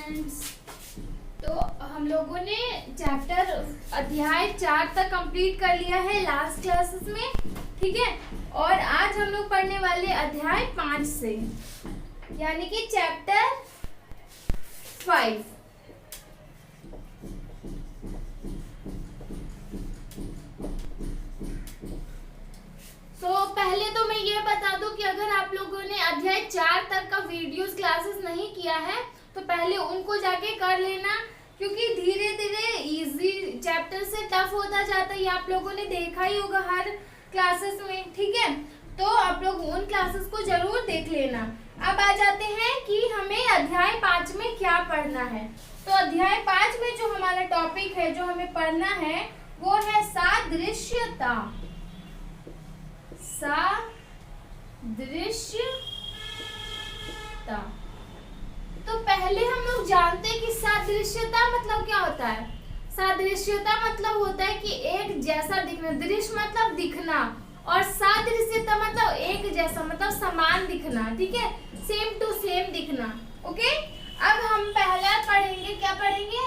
Students, तो हम लोगों ने चैप्टर अध्याय 4 तक कंप्लीट कर लिया है लास्ट क्लासेस में, ठीक है। और आज हम लोग पढ़ने वाले अध्याय 5 से, यानी कि चैप्टर 5। पहले तो मैं ये बता दूं कि अगर आप लोगों ने अध्याय 4 तक का वीडियोस क्लासेस नहीं किया है तो पहले उनको जाके कर लेना, क्योंकि धीरे धीरे इजी चैप्टर से टफ होता जाता है। ये आप लोगों ने देखा ही होगा हर क्लासेस में, ठीक है। तो आप लोग उन क्लासेस को जरूर देख लेना। अब आ जाते हैं कि हमें अध्याय 5 में क्या पढ़ना है। तो अध्याय 5 में जो हमारा टॉपिक है, जो हमें पढ़ना है, वो है सादृश्यता। सादृश्यता। तो पहले हम लोग जानते हैं कि सादृश्यता मतलब क्या होता है। सादृश्यता मतलब होता है कि एक जैसा दिखना, दृश्य मतलब दिखना, और सादृश्यता मतलब एक जैसा मतलब समान दिखना, ठीक है, सेम टू सेम दिखना। ओके, अब हम पहला पढ़ेंगे, क्या पढ़ेंगे?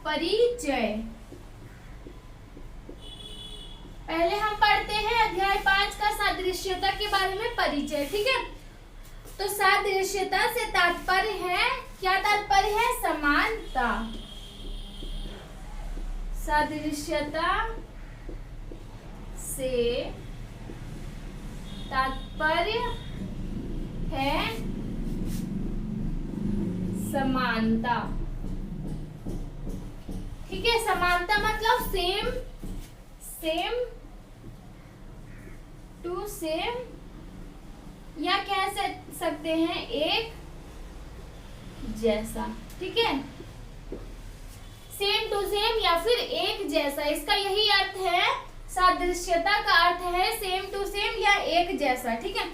परिचय। पहले हम पढ़ते हैं अध्याय 5 का सादृश्यता के बारे में परिचय, ठीक है। तो सादृश्यता से तात्पर्य है, क्या तात्पर्य है? समानता। सादृश्यता से तात्पर्य है समानता, ठीक है। समानता मतलब सेम टू सेम, या कह सकते हैं एक जैसा, ठीक है। सेम टू सेम या फिर एक जैसा, इसका यही अर्थ है। सादृश्यता का अर्थ है सेम टू सेम या एक जैसा, ठीक है।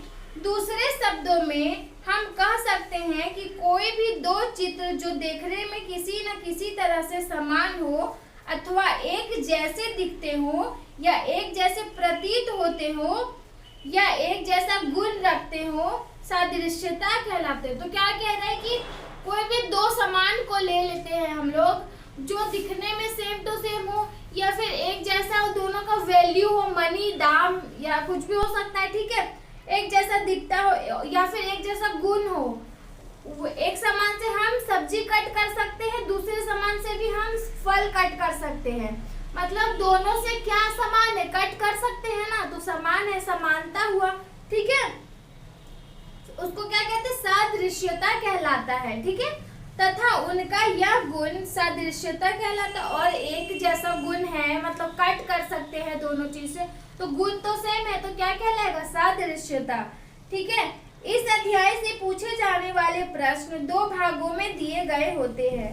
दूसरे शब्दों में हम कह सकते हैं कि कोई भी दो चित्र जो देखने में किसी न किसी तरह से समान हो अथवा एक जैसे दिखते हो या एक जैसे प्रतीत होते हो या एक जैसा गुण रखते हो, सादृश्यता कहलाते हैं। तो क्या कह रहा है कि कोई भी दो समान को ले लेते हैं हम लोग, जो दिखने में सेम टू सेम हो या फिर एक जैसा हो, दोनों का वैल्यू हो, मनी, दाम या कुछ भी हो सकता है, ठीक है। एक जैसा दिखता हो या फिर एक जैसा गुण हो। एक सामान से हम सब्जी कट कर सकते हैं, दूसरे सामान से भी हम फल कट कर सकते हैं। मतलब दोनों से क्या समान है, कट कर सकते हैं ना, तो समान है, समानता हुआ, ठीक है। उसको क्या कहते हैं? सादृश्यता कहलाता है, ठीक है। तथा उनका यह गुण सादृश्यता कहलाता है। और एक जैसा गुण है मतलब कट कर सकते हैं दोनों चीज से, तो गुण तो सेम है, तो क्या कहलाएगा? सादृश्यता, ठीक है। इस अध्याय से पूछे जाने वाले प्रश्न दो भागों में दिए गए होते हैं।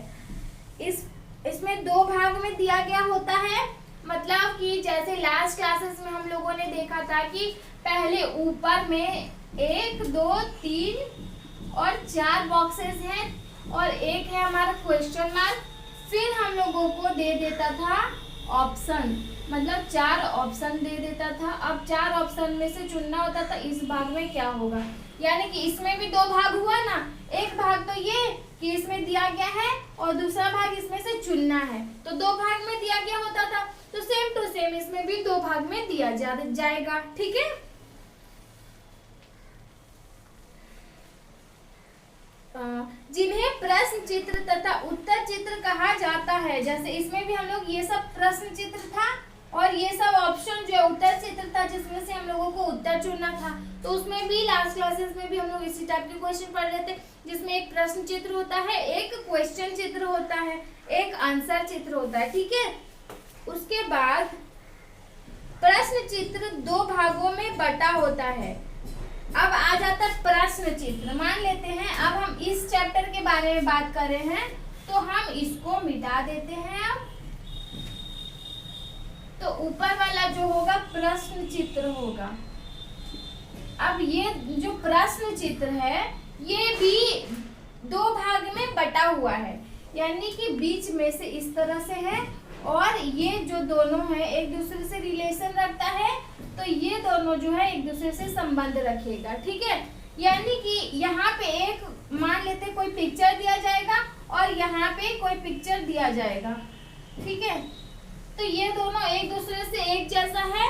इसमें दो भाग में दिया गया होता है, मतलब कि जैसे लास्ट क्लासेस में हम लोगों ने देखा था कि पहले ऊपर में 1, 2, 3 और 4 बॉक्सेस हैं और एक है हमारा क्वेश्चन मार्क। फिर हम लोगों को दे देता था ऑप्शन, मतलब 4 ऑप्शन दे देता था। अब 4 ऑप्शन में से चुनना होता था इस भाग में क्या होगा। यानी कि इसमें भी दो भाग हुआ ना, एक भाग तो ये कि इसमें दिया गया है और दूसरा भाग इसमें से चुनना है, तो दो भाग में दिया गया होता था। तो सेम टू सेम इसमें भी दो भाग में दिया जाएगा, ठीक है। जिन्हें प्रश्न चित्र तथा उत्तर चित्र कहा जाता है, जैसे इसमें भी हम लोग ये सब प्रश्न चित्र था और ये सब ऑप्शन जो उत्तर चित्र था, जिसमें से हम लोगों को उत्तर चुनना था। तो उसमें भी लास्ट क्लासेस में भी हम लोग इसी टाइप के क्वेश्चन पढ़ रहे थे, जिसमें एक प्रश्न चित्र होता है, एक क्वेश्चन चित्र होता है, एक आंसर चित्र होता है, ठीक है। उसके बाद प्रश्न चित्र दो भागों में बटा होता है। अब आ जाता है प्रश्न चित्र। मान लेते हैं अब हम इस चैप्टर के बारे में बात कर रहे हैं, तो हम इसको मिटा देते हैं। अब तो ऊपर वाला जो होगा प्रश्न चित्र होगा। अब ये जो प्रश्न चित्र है ये भी दो भाग में बटा हुआ है, यानी कि बीच में से इस तरह से है और ये जो दोनों है एक दूसरे से रिलेशन रखता है, तो ये दोनों जो है एक दूसरे से संबंध रखेगा, ठीक है। यानी कि यहाँ पे एक मान लेते कोई पिक्चर दिया जाएगा और यहाँ पे कोई पिक्चर दिया जाएगा, ठीक है। तो ये दोनों एक दूसरे से एक जैसा है,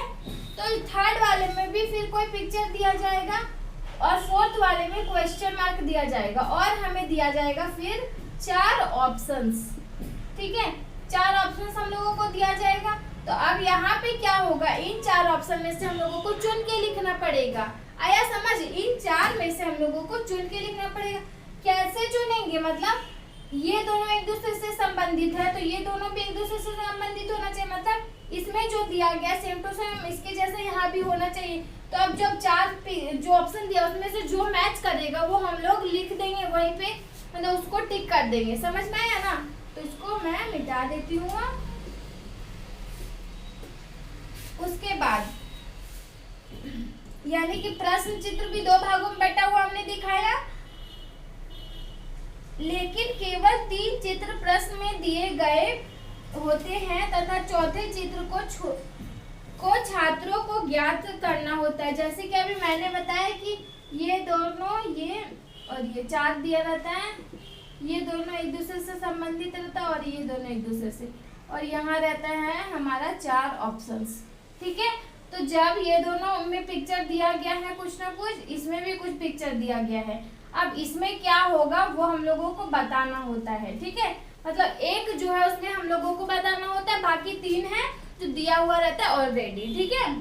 तो थर्ड वाले में भी फिर कोई पिक्चर दिया जाएगा और फोर्थ वाले में क्वेश्चन मार्क दिया जाएगा और हमें दिया जाएगा फिर 4 ऑप्शंस, ठीक है। 4 ऑप्शंस हम लोगों को दिया जाएगा। तो अब यहाँ पे क्या होगा, इन 4 ऑप्शन में से हम लोगों को चुन के लिखना पड़ेगा। आया समझ? इन 4 में से हम लोगों को चुन के लिखना पड़ेगा। कैसे चुनेंगे, मतलब ये दोनों एक दूसरे से संबंधित है तो ये दोनों भी एक दूसरे से संबंधित होना चाहिए, मतलब इसमें जो दिया गया सेम टू सेम इसके जैसा यहाँ भी होना चाहिए। तो अब जब 4 जो ऑप्शन दिया उसमें से जो मैच करेगा वो हम लोग लिख देंगे वहीं पे, मतलब उसको टिक कर देंगे। समझ में आया ना? तो इसको मैं मिटा देती हूँ। उसके बाद यानी कि प्रश्न चित्र भी 2 भागों में बटा हुआ हमने दिखाया, लेकिन केवल 3 चित्र प्रश्न में दिए गए होते हैं तथा चौथे चित्र को छात्रों को ज्ञात करना होता है। जैसे कि अभी मैंने बताया कि ये दोनों, ये और ये 4 दिया रहता है, ये दोनों एक दूसरे से संबंधित रहता है और ये दोनों एक दूसरे से, और यहाँ रहता है हमारा 4 ऑप्शंस, ठीक है। तो जब ये दोनों में पिक्चर दिया गया है कुछ ना कुछ, इसमें भी कुछ पिक्चर दिया गया है, अब इसमें क्या होगा वो हम लोगों को बताना होता है, ठीक है। मतलब एक जो है उसमें हम लोगों को बताना होता है, बाकी 3 है जो दिया हुआ रहता है ऑलरेडी, ठीक है।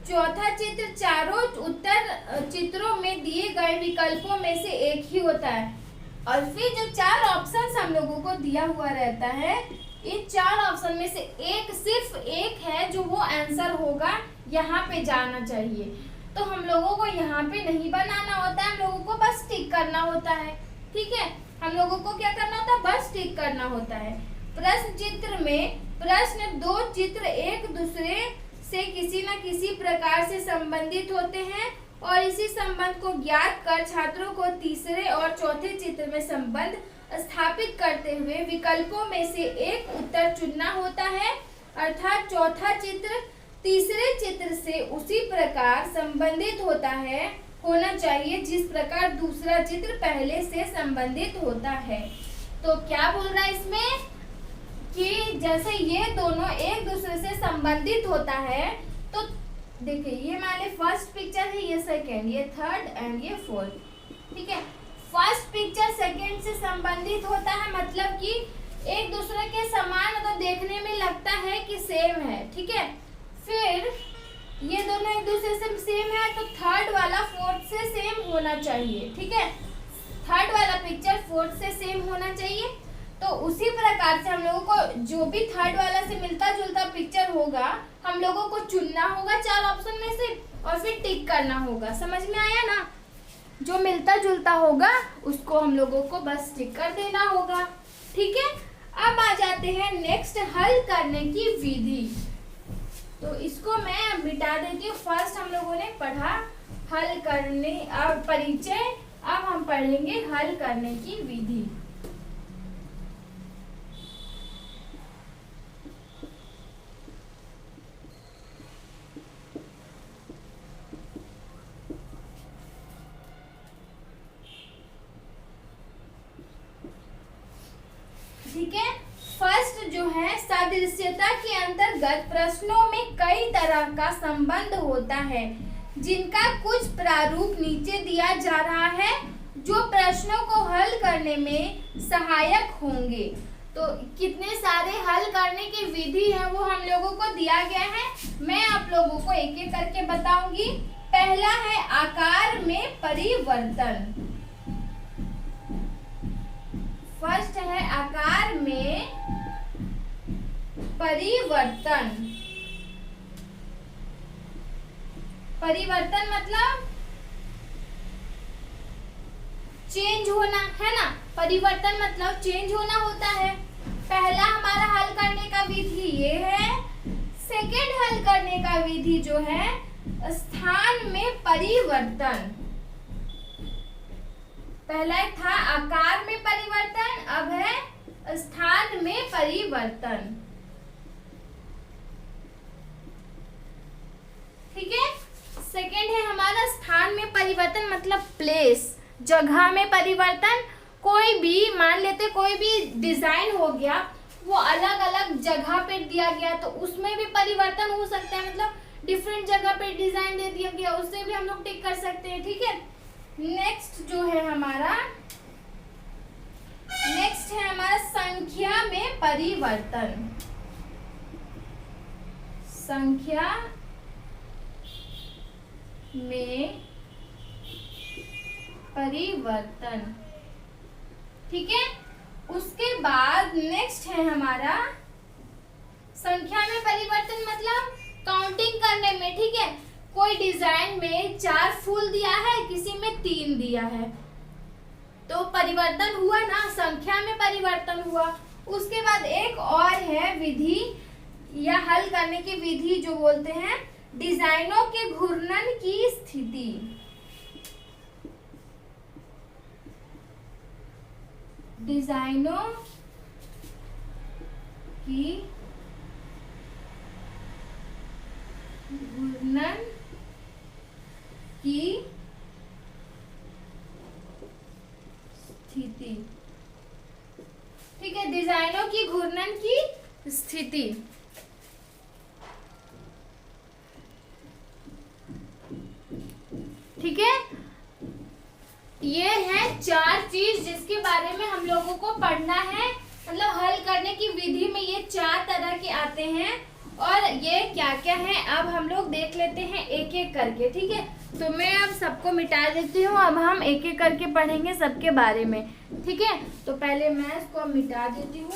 चौथा चित्र चारों उत्तर चित्रों में दिए गए विकल्पों में से एक ही होता है, और फिर जो 4 ऑप्शंस हम लोगों को दिया हुआ रहता है, इन 4 ऑप्शन में से एक, सिर्फ एक है जो वो आंसर होगा, यहाँ पे जाना चाहिए। तो हम लोगों को यहाँ पे नहीं बनाना होता है, हम लोगों को बस टिक करना होता है, ठीक है। हम लोगों को क्या करना होता है, बस टिक करना होता है। प्रश्न चित्र में प्रश्न 2 चित्र एक दूसरे से किसी न किसी प्रकार से संबंधित होते हैं और इसी संबंध को ज्ञात कर छात्रों को तीसरे और चौथे चित्र में संबंध स्थापित करते हुए विकल्पों में से एक उत्तर चुनना होता है, अर्थात चौथा चित्र तीसरे चित्र से उसी प्रकार संबंधित होना चाहिए जिस प्रकार दूसरा चित्र पहले से संबंधित होता है। तो क्या बोल रहा है इसमें कि जैसे ये दोनों एक दूसरे से संबंधित होता है, तो देखिए ये मान ली फर्स्ट पिक्चर है, ये सेकेंड, ये थर्ड एंड ये फोर्थ, ठीक है। फर्स्ट पिक्चर सेकेंड से संबंधित होता है, मतलब कि एक दूसरे के समान, तो देखने में लगता है कि सेम है, ठीक है। फिर ये दोनों एक दूसरे से सेम है तो थर्ड वाला फोर्थ से सेम होना चाहिए, ठीक है। थर्ड वाला पिक्चर फोर्थ से सेम होना चाहिए। तो उसी प्रकार से हम लोगों को जो भी थर्ड वाला से मिलता जुलता पिक्चर होगा हम लोगों को चुनना होगा 4 ऑप्शन में से और फिर टिक करना होगा। समझ में आया ना? जो मिलता जुलता होगा उसको हम लोगों को बस टिक कर देना होगा, ठीक है। अब आ जाते हैं नेक्स्ट, हल करने की विधि। तो इसको मैं मिटा देती हूँ। फर्स्ट हम लोगों ने पढ़ा हल करने, अब परिचय, अब हम पढ़ेंगे हल करने की विधि। ठीक है, फर्स्ट जो है सादृश्यता के अंतर्गत प्रश्नों में कई तरह का संबंध होता है जिनका कुछ प्रारूप नीचे दिया जा रहा है जो प्रश्नों को हल करने में सहायक होंगे। तो कितने सारे हल करने की विधि है वो हम लोगों को दिया गया है, मैं आप लोगों को एक एक करके बताऊंगी। पहला है आकार में परिवर्तन। फर्स्ट है आकार में परिवर्तन। परिवर्तन मतलब चेंज होना, है ना। परिवर्तन मतलब चेंज होना होता है। पहला हमारा हल करने का विधि ये है। सेकंड हल करने का विधि जो है स्थान में परिवर्तन। पहला था आकार में परिवर्तन, अब है स्थान में परिवर्तन। ठीक है, सेकंड है हमारा परिवर्तन मतलब प्लेस, जगह में परिवर्तन। कोई भी मान लेते कोई भी डिजाइन हो गया, वो अलग अलग जगह पे दिया गया तो उसमें भी परिवर्तन हो सकता है, मतलब डिफरेंट जगह पे डिजाइन दे दिया गया, उससे भी हम लोग टिक कर सकते हैं। ठीक है, नेक्स्ट है हमारा संख्या में परिवर्तन। संख्या में परिवर्तन, ठीक है। उसके बाद नेक्स्ट है हमारा संख्या में परिवर्तन मतलब काउंटिंग करने में। ठीक है, कोई डिजाइन में 4 फूल दिया है, किसी में 3 दिया है, तो परिवर्तन हुआ ना, संख्या में परिवर्तन हुआ। उसके बाद एक और है विधि या हल करने की विधि जो बोलते हैं डिजाइनों के घूर्णन की स्थिति। डिजाइनों की घूर्णन की स्थिति। ठीक है, डिजाइनों की घूर्णन की स्थिति। ठीक है, ये है 4 चीज जिसके बारे में हम लोगों को पढ़ना है, मतलब हल करने की विधि में ये 4 तरह के आते हैं और ये क्या क्या है अब हम लोग देख लेते हैं एक एक करके। ठीक है, तो मैं अब सबको मिटा देती हूँ, अब हम एक एक करके पढ़ेंगे सबके बारे में। ठीक है, तो पहले मैं इसको मिटा देती हूँ।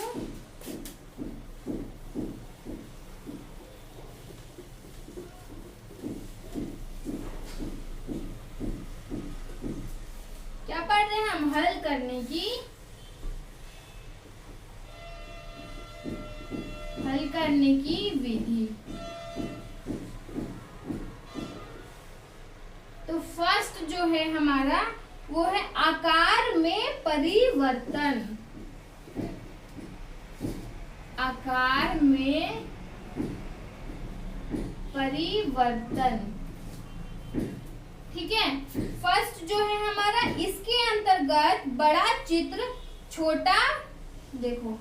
क्या पढ़ रहे हैं हम? हल करने की विधि। तो फर्स्ट जो है हमारा वो है आकार में परिवर्तन। आकार में परिवर्तन। ठीक है, फर्स्ट जो है हमारा इसके अंतर्गत बड़ा चित्र छोटा, देखो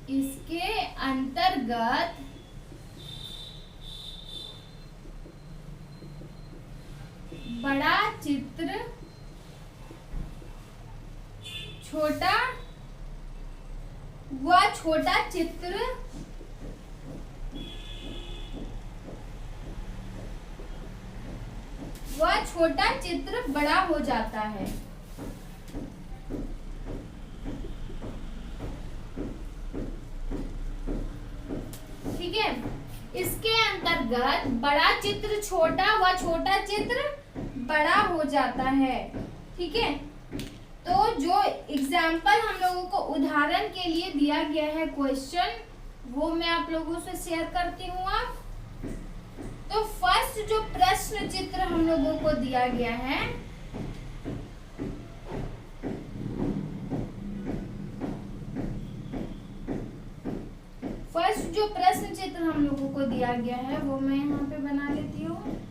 इसके अंतर्गत बड़ा चित्र छोटा व छोटा चित्र बड़ा हो जाता है। ठीक है, इसके अंतर्गत बड़ा चित्र छोटा व छोटा चित्र बड़ा हो जाता है। ठीक है, तो जो एग्जाम्पल हम लोगों को उदाहरण के लिए दिया गया है क्वेश्चन, वो मैं आप लोगों से शेयर करती हूँ। आप तो फर्स्ट जो प्रश्न चित्र हम लोगों को दिया गया है, हम लोगों को दिया गया है वो मैं यहाँ पे बना लेती हूँ।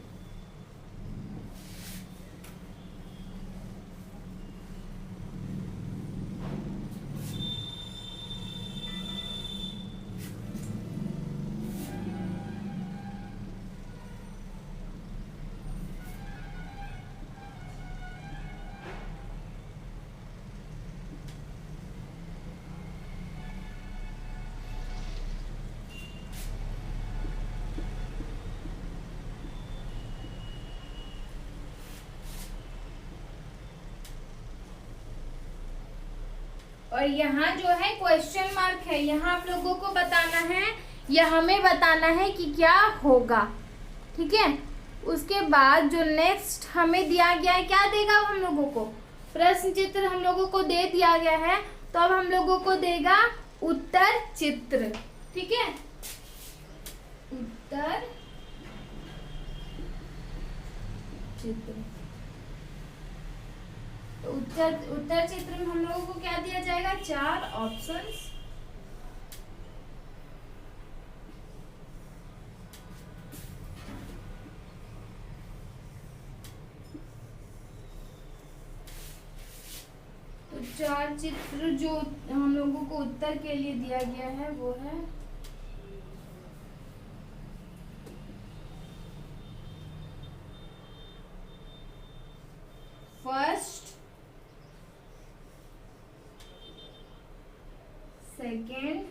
और यहाँ जो है क्वेश्चन मार्क है, यहाँ आप लोगों को बताना है या हमें बताना है कि क्या होगा। ठीक है, उसके बाद जो नेक्स्ट हमें दिया गया है, क्या देगा हम लोगों को? प्रश्न चित्र हम लोगों को दे दिया गया है, तो अब हम लोगों को देगा उत्तर चित्र। ठीक है, उत्तर चित्र। तो उत्तर चित्र में हम लोगों को क्या दिया जाएगा? 4 ऑप्शंस। चार चित्र जो हम लोगों को उत्तर के लिए दिया गया है वो है first, second,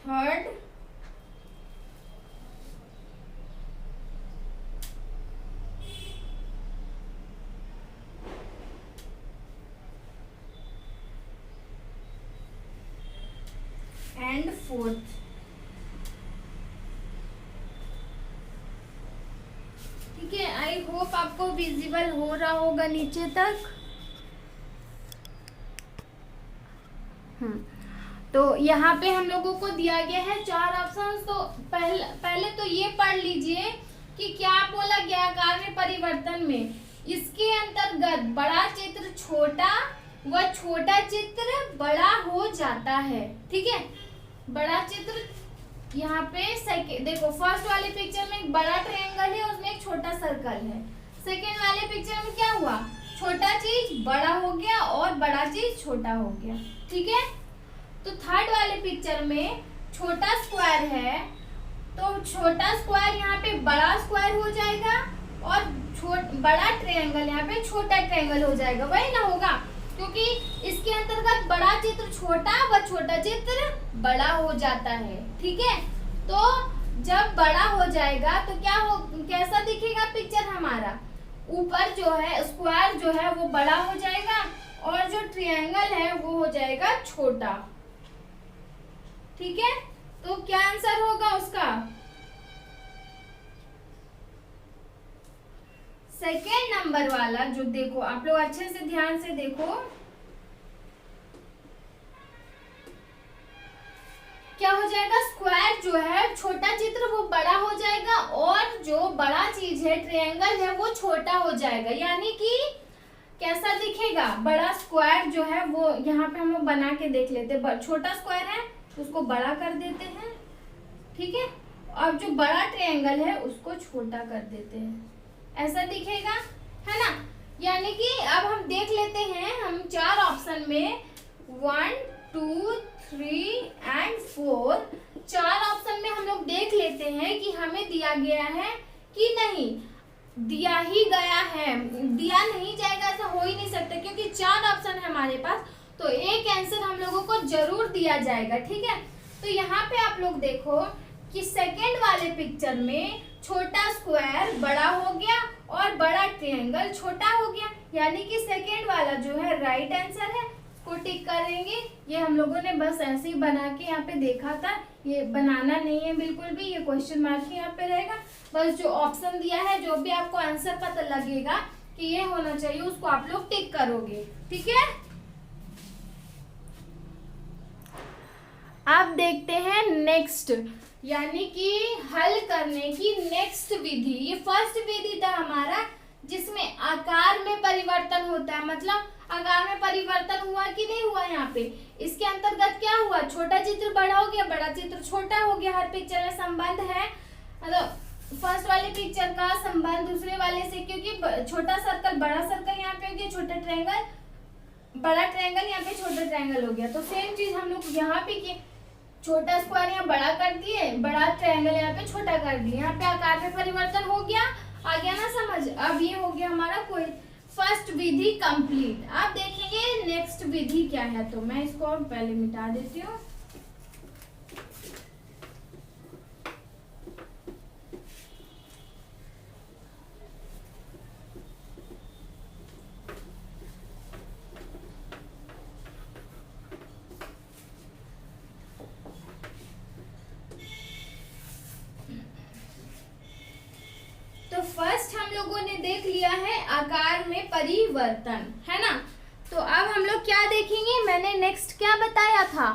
third, and fourth. ठीक है, आई होप आपको विजिबल हो रहा होगा नीचे तक। तो यहाँ पे हम लोगों को दिया गया है चार ऑप्शन। तो पहले तो ये पढ़ लीजिए कि क्या बोला गया आकार में परिवर्तन में। इसके अंतर्गत बड़ा चित्र छोटा व छोटा चित्र बड़ा हो जाता है। ठीक है, बड़ा चित्र यहाँ पे देखो फर्स्ट वाले पिक्चर में एक बड़ा ट्रायंगल है, उसमें एक छोटा सर्कल है। सेकेंड वाले पिक्चर में क्या हुआ, छोटा चीज बड़ा हो गया और बड़ा चीज छोटा हो गया। ठीक है, तो थर्ड वाले पिक्चर में छोटा स्क्वायर है, तो छोटा स्क्वायर यहाँ पे बड़ा स्क्वायर हो जाएगा और बड़ा ट्रायंगल यहाँ पे छोटा ट्रायंगल हो जाएगा। वही ना होगा, क्योंकि इसके अंतर्गत बड़ा चित्र छोटा व छोटा चित्र बड़ा हो जाता है। ठीक है, तो जब बड़ा हो जाएगा तो कैसा दिखेगा पिक्चर हमारा, ऊपर जो है स्क्वायर जो है वो बड़ा हो जाएगा और जो ट्रायंगल है वो हो जाएगा छोटा। ठीक है, तो क्या आंसर होगा उसका, सेकेंड नंबर वाला जो देखो आप लोग अच्छे से ध्यान से देखो, क्या हो जाएगा, स्क्वायर जो है छोटा चित्र वो बड़ा हो जाएगा और जो बड़ा चीज है ट्रायंगल है वो छोटा हो जाएगा। यानी कि कैसा दिखेगा, बड़ा स्क्वायर जो है वो यहाँ पे हम बना के देख लेते हैं। छोटा स्क्वायर है उसको बड़ा कर देते हैं। ठीक है, और जो बड़ा ट्रायंगल है उसको छोटा कर देते हैं, ऐसा दिखेगा, है ना। यानी कि अब हम देख लेते हैं, हम चार ऑप्शन में 1, 2, 3 एंड 4 चार ऑप्शन में हम लोग देख लेते हैं कि हमें दिया गया है कि नहीं दिया ही गया है। दिया नहीं जाएगा ऐसा हो ही नहीं सकता, क्योंकि चार ऑप्शन है हमारे पास, तो एक आंसर हम लोगों को जरूर दिया जाएगा। ठीक है, तो यहाँ पे आप लोग देखो कि सेकेंड वाले पिक्चर में छोटा स्क्वायर बड़ा हो गया और बड़ा ट्रायंगल छोटा हो गया, यानी कि सेकेंड वाला जो है राइट आंसर है, उसको टिक करेंगे। ये हम लोगों ने बस ऐसे ही बना के यहाँ पे देखा था, ये बनाना नहीं है बिल्कुल भी, ये क्वेश्चन मार्क ही यहाँ पे रहेगा। बस जो ऑप्शन दिया है, जो भी आपको आंसर पता लगेगा कि ये होना चाहिए, उसको आप लोग टिक करोगे। ठीक है, अब देखते हैं नेक्स्ट, यानी कि हल करने की नेक्स्ट विधि। ये फर्स्ट विधि था हमारा जिसमें आकार में परिवर्तन होता है, मतलब आकार में परिवर्तन हुआ कि नहीं हुआ। यहाँ पे इसके अंतर्गत क्या हुआ, छोटा चित्र बड़ा हो गया, बड़ा चित्र छोटा हो गया। हर पिक्चर में संबंध है, मतलब फर्स्ट वाले पिक्चर का संबंध दूसरे वाले से, क्योंकि छोटा सर्कल बड़ा सर्कल यहाँ पे हो गया, छोटा ट्रायंगल बड़ा ट्रायंगल यहाँ पे छोटा ट्रायंगल हो गया। तो सेम चीज हम लोग यहाँ पे किए, छोटा स्क्वायर यहाँ बड़ा कर दिए, बड़ा ट्रायंगल यहाँ पे छोटा कर दिए, यहाँ पे आकार में परिवर्तन हो गया। आ गया ना समझ। अब ये हो गया हमारा कोई फर्स्ट विधि कंप्लीट। अब देखेंगे नेक्स्ट विधि क्या है, तो मैं इसको पहले मिटा देती हूँ। फर्स्ट हम लोगों ने देख लिया है आकार में परिवर्तन, है ना। तो अब हम लोग क्या देखेंगे, मैंने नेक्स्ट क्या बताया था,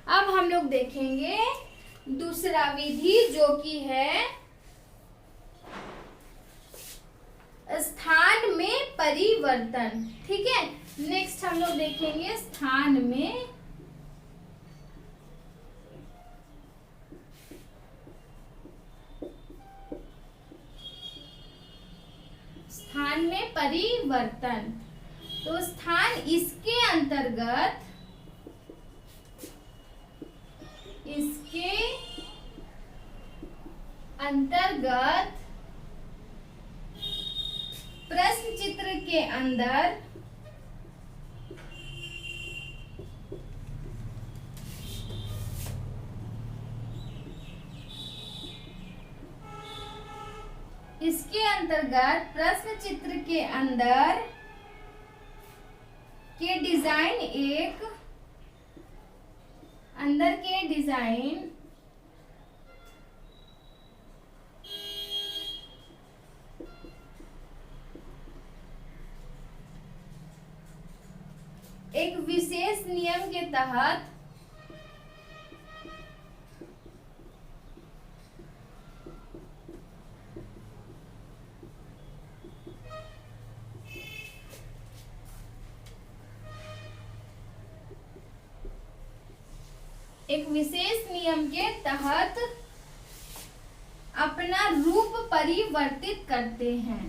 अब हम लोग देखेंगे दूसरा विधि जो कि है स्थान में परिवर्तन। ठीक है, नेक्स्ट हम लोग देखेंगे स्थान में परिवर्तन। तो स्थान इसके अंतर्गत प्रश्न चित्र के अंदर प्रश्न चित्र के अंदर के डिजाइन एक विशेष नियम के तहत अपना रूप परिवर्तित करते हैं।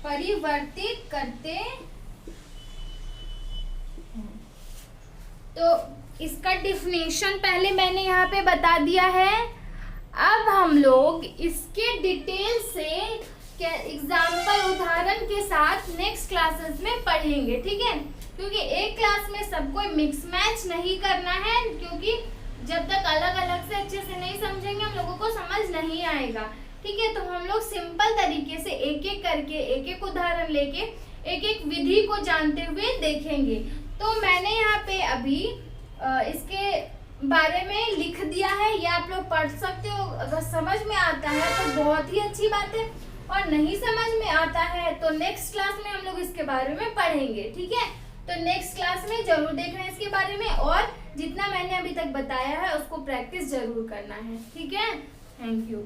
परिवर्तित करते हैं। तो इसका डिफिनेशन पहले मैंने यहाँ पे बता दिया है। अब हम लोग इसके डिटेल से एग्जाम्पल उदाहरण के साथ नेक्स्ट क्लासेस में पढ़ेंगे, ठीक है। क्योंकि एक क्लास में सबको मिक्स मैच नहीं करना है, क्योंकि जब तक अलग अलग से अच्छे से नहीं समझेंगे हम लोगों को समझ नहीं आएगा, ठीक है। तो हम लोग सिंपल तरीके से एक एक करके एक एक उदाहरण लेके एक एक विधि को जानते हुए देखेंगे। तो मैंने यहाँ पे अभी इसके बारे में लिख दिया है, ये आप लोग पढ़ सकते हो। अगर समझ में आता है तो बहुत ही अच्छी बात है, और नहीं समझ में आता है तो नेक्स्ट क्लास में हम लोग इसके बारे में पढ़ेंगे, ठीक है। तो नेक्स्ट क्लास में जरूर देखना है इसके बारे में, और जितना मैंने अभी तक बताया है उसको प्रैक्टिस जरूर करना है, ठीक है। Thank you.